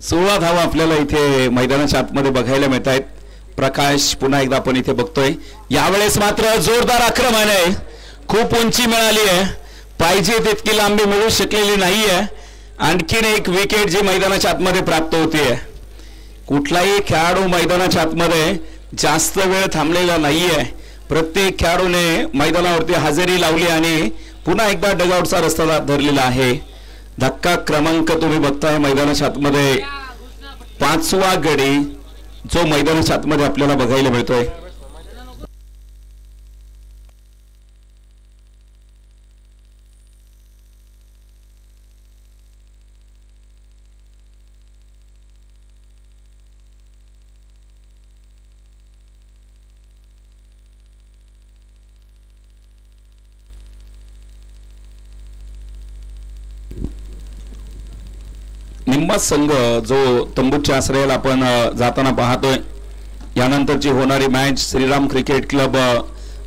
16 धावा आपल्याला इथे मैदानाच्या आतमध्ये बघायला मिळत आहेत. प्रकाश पुन्हा एकदा आपण इथे बघतोय. यावेळेस मात्र जोरदार आक्रमण आहे. खूप उंची मिळाली आहे. पाहिजे तितकी लांबी मिळू शकलेली नाहीये. आणखीन एक विकेट जी मैदानाच्या आतमध्ये प्राप्त होते. कुठलाही खेळाडू मैदानाच्या आतमध्ये जास्त वेळ थांबलेला नाहीये. प्रत्येक खेळाडूने मैदानावरती हजेरी लावली आणि पुन्हा एकदा डगआउटचा रस्ता धरलेला आहे. धक्का क्रमांक तुम्ही बघताय मैदानाच्या आतमध्ये 5वा गडी जो मैदानाच्या आतमध्ये आपल्याला बघायला मिळतोय. निम्मा संघ जो तंबूच्या आश्रयाला आपण जाताना पाहतोय. यानंतरची होणारी मॅच श्रीराम क्रिकेट क्लब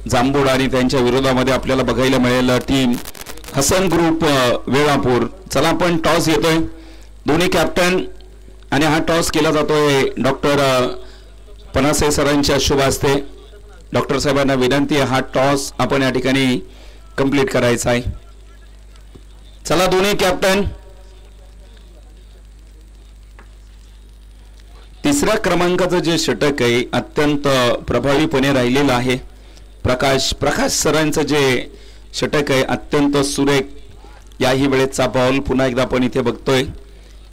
जांभूड आणि त्यांच्या विरोधामध्ये आपल्याला बघायला मिळेल टीम हसन ग्रुप वेळापूर. चला आपण टॉस घेतोय. दोन्ही कॅप्टन आणि हा टॉस केला जातोय डॉक्टर पनासे सरांच्या शुभ हस्ते. डॉक्टर साहेबांना विनंती आहे हा टॉस आपण या ठिकाणी कंप्लीट करायचा आहे. चला दोन्ही कॅप्टन. तिसऱ्या क्रमांकाचं जे षटक आहे अत्यंत प्रभावीपणे राहिलेलं आहे. प्रकाश सरांचं जे षटक आहे अत्यंत सुरेख. याही वेळेचा बॉल पुन्हा एकदा आपण इथे बघतोय.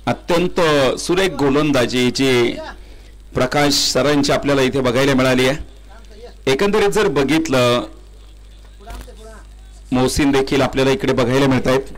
अत्यंत सुरेख गोलंदाजी जी प्रकाश सरांची आपल्याला इथे बघायला मिळाली आहे. एकंदरीत जर बघितलं मोहसिन देखील आपल्याला इकडे बघायला मिळत आहेत.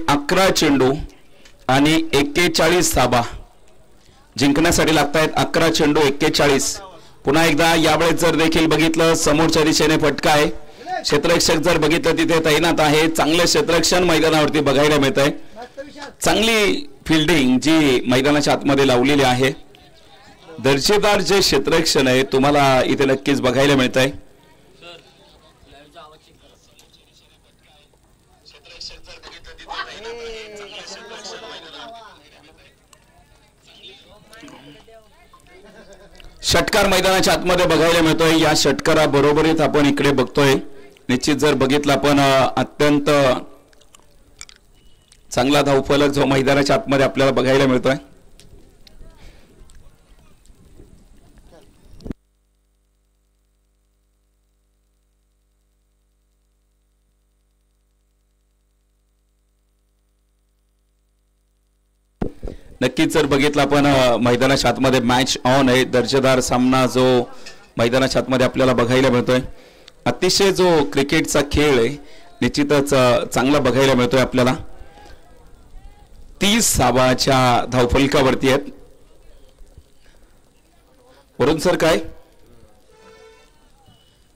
अकरा चेंडू आणि 41 धाबा जिंकण्यासाठी लागतायत. 11 चेंडू 41. पुन्हा एकदा यावेळेस जर देखील बघितलं समोरच्या दिशेने फटका आहे. क्षेत्ररक्षक जर बघितलं तिथे तैनात आहे. चांगलं क्षेत्ररक्षण मैदानावरती बघायला मिळत आहे. चांगली फिल्डिंग जी मैदानाच्या आतमध्ये लावलेली आहे. दर्जेदार जे क्षेत्ररक्षण आहे तुम्हाला इथे नक्कीच बघायला मिळत आहे. षटकार मैदानाच्या आतमध्ये बघायला मिळतोय. या षटकारा बरोबरीत आपण इकडे बघतोय. निश्चित जर बघितलं आपण अत्यंत चांगला धावफलक जो मैदानाच्या आतमध्ये आपल्याला बघायला मिळतोय. नक्कीच जर बघितलं आपण मैदानाच्या आतमध्ये मॅच ऑन आहे. दर्जेदार सामना जो मैदानाच्या आतमध्ये आपल्याला बघायला मिळतोय. अतिशय जो क्रिकेटचा खेळ आहे निश्चितच चांगला बघायला मिळतोय आपल्याला. 30 धावाच्या धावफलकावरती आहेत. वरुण सर काय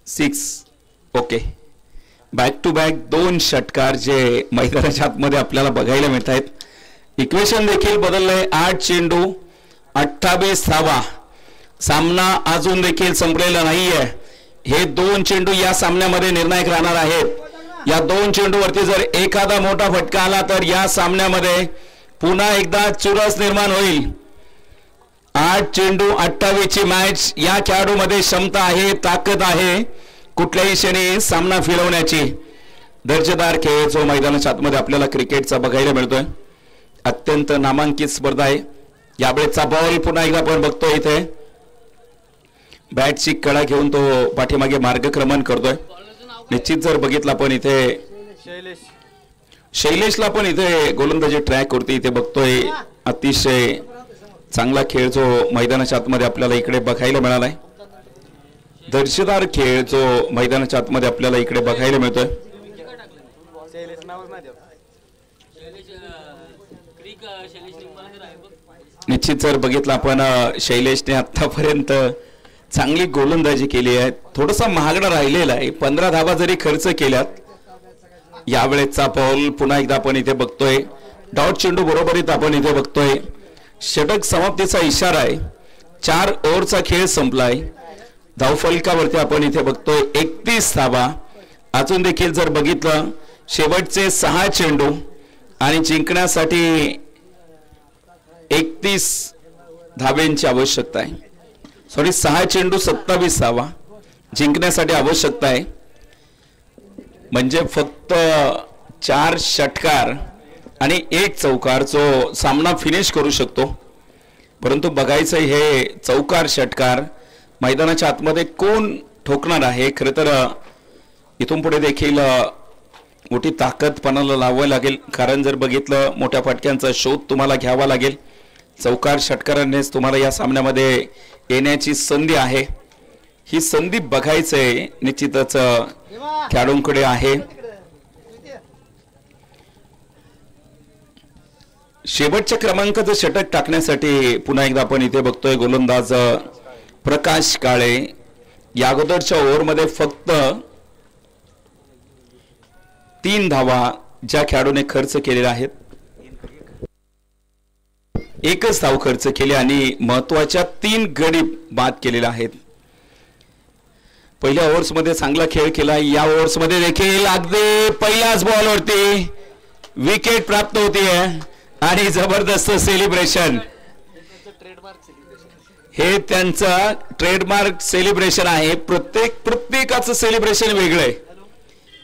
6 ओके. बॅक टू बॅक 2 षटकार जे मैदानाच्या आतमध्ये आपल्याला बघायला मिळत आहेत. इक्वेशन देखील बदललंय. 8 चेंडू 28 धावा. सामना अजून देखील संपलेला नाहीये. हे 2 चेंडू या सामन्यामध्ये निर्णायक राहणार आहेत. या 2 चेंडूवरती जर एखादा मोठा फटका आला तर या सामन्यामध्ये पुन्हा एकदा चुरस निर्माण होईल. 8 चेंडू 28 ची मॅच. या खेळाडूमध्ये क्षमता आहे, ताकद आहे कुठल्याही क्षणी सामना फिरवण्याची. दर्जेदार खेळ जो मैदानाच्या आतमध्ये आपल्याला क्रिकेटचा बघायला मिळतोय. अत्यंत नामांकित स्पर्धा आहे. यावेळेचा बॉल पुन्हा एकदा आपण बघतोय. इथे बॅटची कडा घेऊन तो पाठीमागे मार्गक्रमण करतोय. निश्चित जर बघितलं आपण इथे शैलेशला पण इथे गोलंदाजी ट्रॅक वरती इथे बघतोय. अतिशय चांगला खेळ जो मैदानाच्या आतमध्ये आपल्याला इकडे बघायला मिळालाय. दर्जेदार खेळ जो मैदानाच्या आतमध्ये आपल्याला इकडे बघायला मिळतोय. निश्चित जर बघितलं आपण शैलेशने आतापर्यंत चांगली गोलंदाजी केली आहे. थोडासा महागडा राहिलेला आहे. 15 धावा जरी खर्च केल्यात. यावेळेचा बॉल पुन्हा एकदा आपण इथे बघतोय. डॉट चेंडू बरोबरीत आपण इथे बघतोय. षटक समाप्तीचा इशारा आहे. 4 ओव्हरचा खेळ संपलाय. धावफलकावरती आपण इथे बघतोय 31 धावा. अजून देखील जर बघितलं शेवटचे 6 चेंडू आणि जिंकण्यासाठी 31 धाब्यांची आवश्यकता आहे. 6 चेंडू 27 धावा जिंकण्यासाठी आवश्यकता आहे. म्हणजे फक्त 4 षटकार आणि 1 चौकार जो सामना फिनिश करू शकतो. परंतु बघायचं हे चौकार षटकार मैदानाच्या आतमध्ये कोण ठोकणार आहे. खरं तर इथून पुढे देखील मोठी ताकद पणाला लावावी लागेल. कारण जर बघितलं मोठ्या फटक्यांचा शोध तुम्हाला घ्यावा लागेल. चौकार षटकारानेच तुम्हाला या सामन्यामध्ये येण्याची संधी आहे. ही संधी बघायचंय निश्चितच खेळाडूंकडे आहे. शेवटच्या क्रमांकाचं षटक टाकण्यासाठी पुन्हा एकदा आपण इथे बघतोय गोलंदाज प्रकाश काळे. या अगोदरच्या ओव्हरमध्ये फक्त 3 धावा ज्या खेळाडूने खर्च केलेल्या आहेत. 1च धाव खर्च केली आणि महत्वाच्या 3 गडी बाद केलेल्या आहेत. पहिल्या ओव्हर्स मध्ये चांगला खेळ केला. या ओव्हर्स मध्ये देखील अगदी पहिल्याच बॉलवरती विकेट प्राप्त होतीये आणि जबरदस्त सेलिब्रेशन. हे त्यांचं ट्रेडमार्क सेलिब्रेशन आहे. प्रत्येकाचं सेलिब्रेशन वेगळं आहे.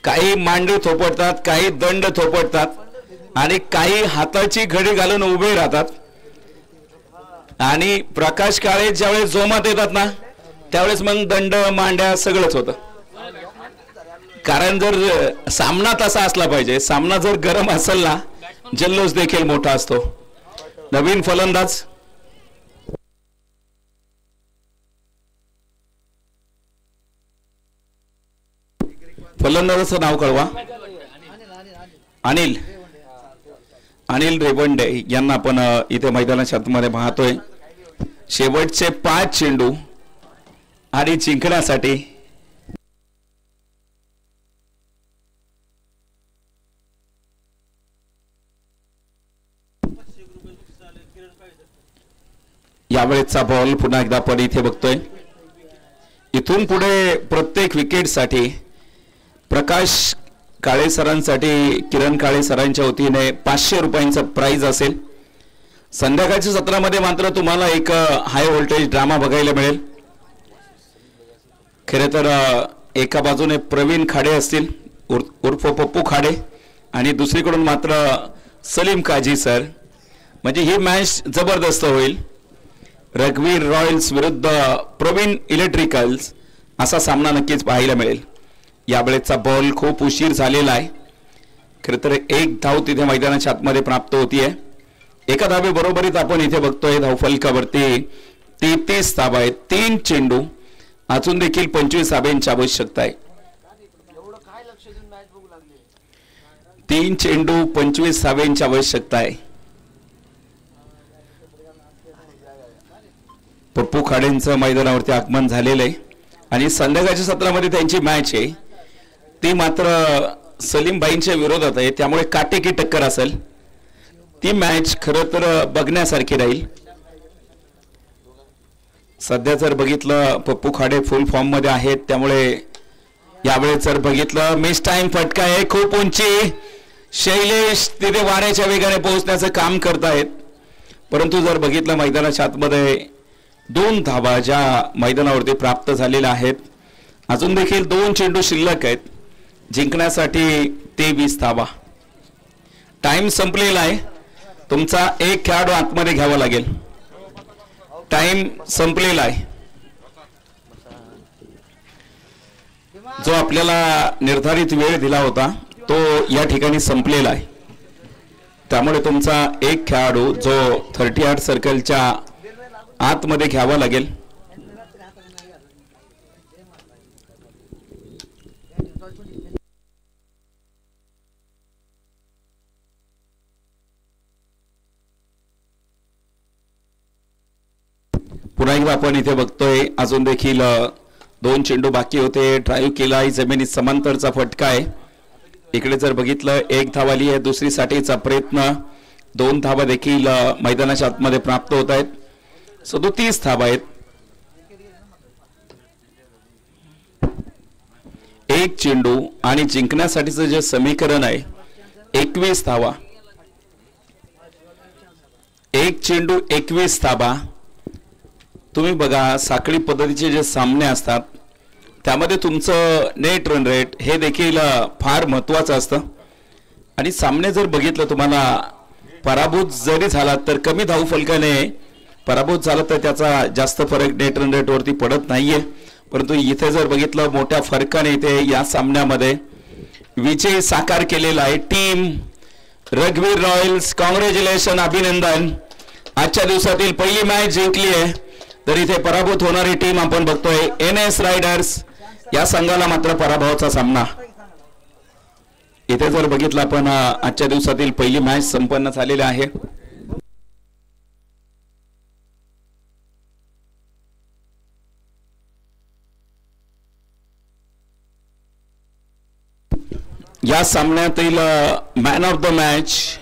काही मांडी थोपटतात, काही दंड थोपटतात आणि काही हाताची घडी घालून उभे राहतात. आणि प्रकाश काळे ज्यावेळेस जोमात येतात ना त्यावेळेस मग दंड मांड्या सगळंच होतं. कारण जर सामना तसा असला पाहिजे. सामना जर गरम असेल ना जल्लोष देखील मोठा असतो. नवीन फलंदाज फलंदाजाचं नाव कळवा. अनिल रेवंडे यांना आपण इथे मैदानाच्या आतमध्ये पाहतोय. शेवटचे 5 चेंडू आणि जिंकण्यासाठी यावेळेचा बॉल पुन्हा एकदा आपण इथे बघतोय. इथून पुढे प्रत्येक विकेटसाठी प्रकाश काळे सरांसाठी किरण काळे सरांच्या वतीने 500 रुपयांचा प्राइज असेल. संध्याकाळच्या सत्रामध्ये मात्र तुम्हाला एक हाय व्होल्टेज ड्रामा बघायला मिळेल. खरे तर एका बाजूने प्रवीण खाडे असतील उर्फ पप्पू खाडे आणि दुसरीकडून मात्र सलीम काजी सर. म्हणजे ही मॅच जबरदस्त होईल. रघुवीर रॉयल्स विरुद्ध प्रवीण इलेक्ट्रिकल्स असा सामना नक्कीच पाहायला मिळेल. यावेळेचा बॉल खूप उशीर झालेला आहे. खरं तर 1 धाव तिथे मैदानाच्या आतमध्ये प्राप्त होतीये. एका धाबे बरोबरीत आपण इथे बघतोय धावफलकावरती 33 धावा आहेत. 3 चेंडू अजून देखील 25 धाब्यांची आवश्यकता आहे. 3 चेंडू 25 धाब्यांची आवश्यकता आहे. पप्पू खाडेंचं मैदानावरती आगमन झालेलं आहे आणि संध्याकाळच्या सत्रामध्ये त्यांची मॅच आहे ती मात्र सलीम भाईंच्या विरोधात आहे, त्यामुळे काटेकी टक्कर असेल. ती मॅच खरं तर बघण्यासारखी राहील. सध्या जर बघितलं पप्पू खाडे फुल फॉर्म मध्ये आहेत, त्यामुळे यावेळेस जर बघितलं मिस टाइम फटका आहे खूप उंची. शैलेश तिथे वाऱ्याच्या वेगाने पोहोचण्याचं काम करतायत, परंतु जर बघितलं मैदानाच्या आतमध्ये 2 धावा ज्या मैदानावरती प्राप्त झालेल्या आहेत. अजून देखील 2 चेंडू शिल्लक आहेत. जिंकण्यासाठी 23 धावा. टाइम संपलेला आहे. तुमचा एक खेळाडू आतमध्ये घ्यावा लागेल. टाइम संपलेला आहे. जो आपल्याला निर्धारित वेळ दिला होता तो या ठिकाणी संपलेला आहे, त्यामुळे तुमचा एक खेळाडू जो 38 सर्कलच्या आतमध्ये घ्यावा लागेल. पुन्हा एकदा आपण इथे बघतोय अजून देखील 2 चेंडू बाकी होते. ड्राईव्ह केला, जमिनीत समांतरचा फटका आहे. इकडे जर बघितलं 1 धाव आली आहे. दुसरी साठीचा प्रयत्न. 2 धावा देखील मैदानाच्या आतमध्ये प्राप्त होत आहेत. 37 धावा आहेत. 1 चेंडू आणि जिंकण्यासाठीचं जे समीकरण आहे 21 धावा. 1 चेंडू 21 धावा. तुम्ही बघा साखळी पद्धतीचे जे सामने असतात त्यामध्ये तुमचं नेट रन रेट हे देखील फार महत्त्वाचं असतं. आणि सामने जर बघितलं तुम्हाला पराभूत जरी झाला तर कमी धावफलकाने पराभूत झाला तर त्याचा जास्त फरक नेट रन रेट वरती पडत नाहीये, परंतु इथे जर बघितलं मोठ्या फरकाने इथे या सामन्यामध्ये विजय साकार केलेला आहे. टीम रघुवीर रॉयल्स कॉंग्रॅच्युलेशन, अभिनंदन. आजच्या दिवसातील पहिली मॅच जिंकली आहे. तर इथे पराभूत होणारी टीम आपण बघतोय NS रायडर्स. या संघाला मात्र पराभवाचा सामना. इथे जर बघितलं आपण आजच्या दिवसातील पहिली मॅच संपन्न झालेली आहे. या सामन्यातील मॅन ऑफ द मॅच